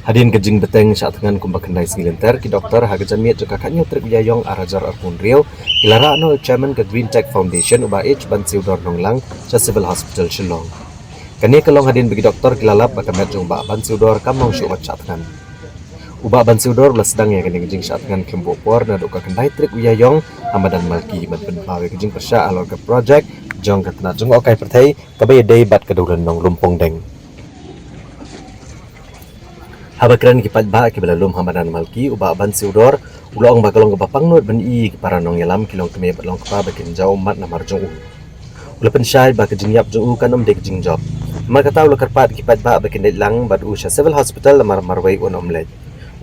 Hadin kejing beteng saat dengan kumbak kendai singilinter ki dokter hagajan miat juga kakaknya trik yayong arajar arpun rio kilara no chairman ke Green Tech Foundation uba H ban siudor nonglang sa Civil Hospital Shillong. Kani kelong hadin bagi dokter kilalap bakamet jong ba ban siudor kamong syuat saat dengan. Uba ban siudor belas sedang ya kini kejing saat dengan kembo por na duka kendai trik yayong Hamadan Malki ban penpawe kejing persya alor ke project jong katna jong okai pertai kabay day bat kedulan nong lumpong deng. Habakran kipat ba ki belalum Hamadan Malki uba ban siudor ulong bagalong bapang not ban i para nong yalam kilong keme batlong kapa bakin jauh mat namar jong u. Ula pensyai ba kejing yap jong u kan dek jing job. Mar kata ula karpat kipat ba bakin lang bad u sya Civil Hospital lamar marwai un omlet.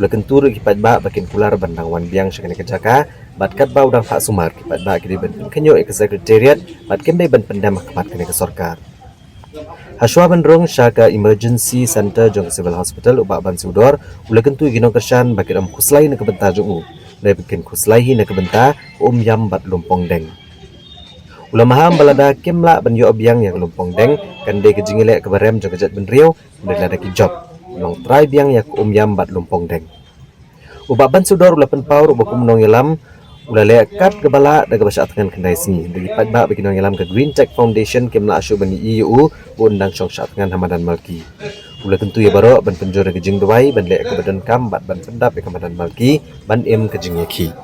Ula kentur kipat ba bakin kular bandang wan biang syakane kejaka bad kat ba udang hak sumar kipat ba kidi ban kenyo ke secretariat bad kembe ban pendam kemat kene ke sorkar. Haswa bandrong syaka emergency center jong Civil Hospital ubak ban sudor ula kentu ginong kersan bagi am kuslai na kebenta jong u na bikin kuslai na kebenta yam bat lumpong deng ula maham balada kemla ban yo biang yang lumpong deng kan de kejingile ke barem jong kejat ben riau lada ki job long try biang yak yam bat lumpong deng ubak ban sudor ula penpaur ubak kumnong yalam ula lekat ke bala daga basya atangan kendai sini bagi padba bagi nong yalam ke Green Tech Foundation kemla asyu bani IU undang syong atangan Hamadan Malki ula tentu ya baro ban penjora ke jing duai ban lek ke badan kam bat ban pendap ke Hamadan Malki ban em ke jing yaki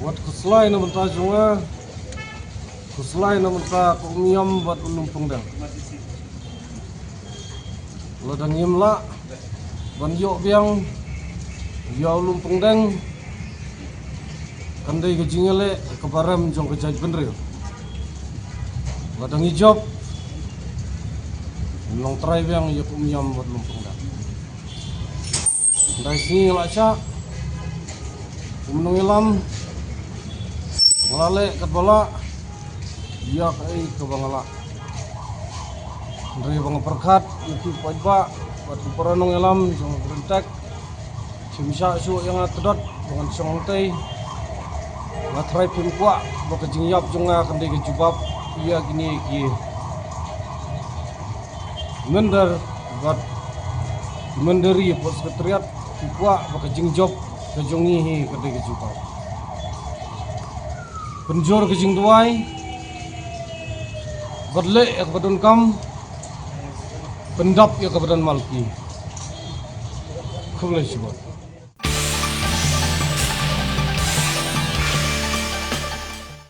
Buat kuslai na benta junga, kuslai na benta kumiyam buat lumpung dang. Ladang yimla, ban yok biang, yau lumpung dang. Kandai kejingale kebaram jong kejaj benril. Ladang hijab, long try biang yok kumiyam buat lumpung dang. Dari sini laksa, kumnong ilam. Malale kat bala ya kai ke bangala dari bang perkat itu pajba buat peranong alam jong rentak simsa su yang atedot dengan songtai latrai pimkwa baka jingyap jonga kandai ke jubab iya gini ki mender buat menderi pos sekretariat pimkwa baka jingjob ke jongi kandai ke jubab penjor ke jing duai badle ya ke badan kam pendap ya ke badan malki kulai sebab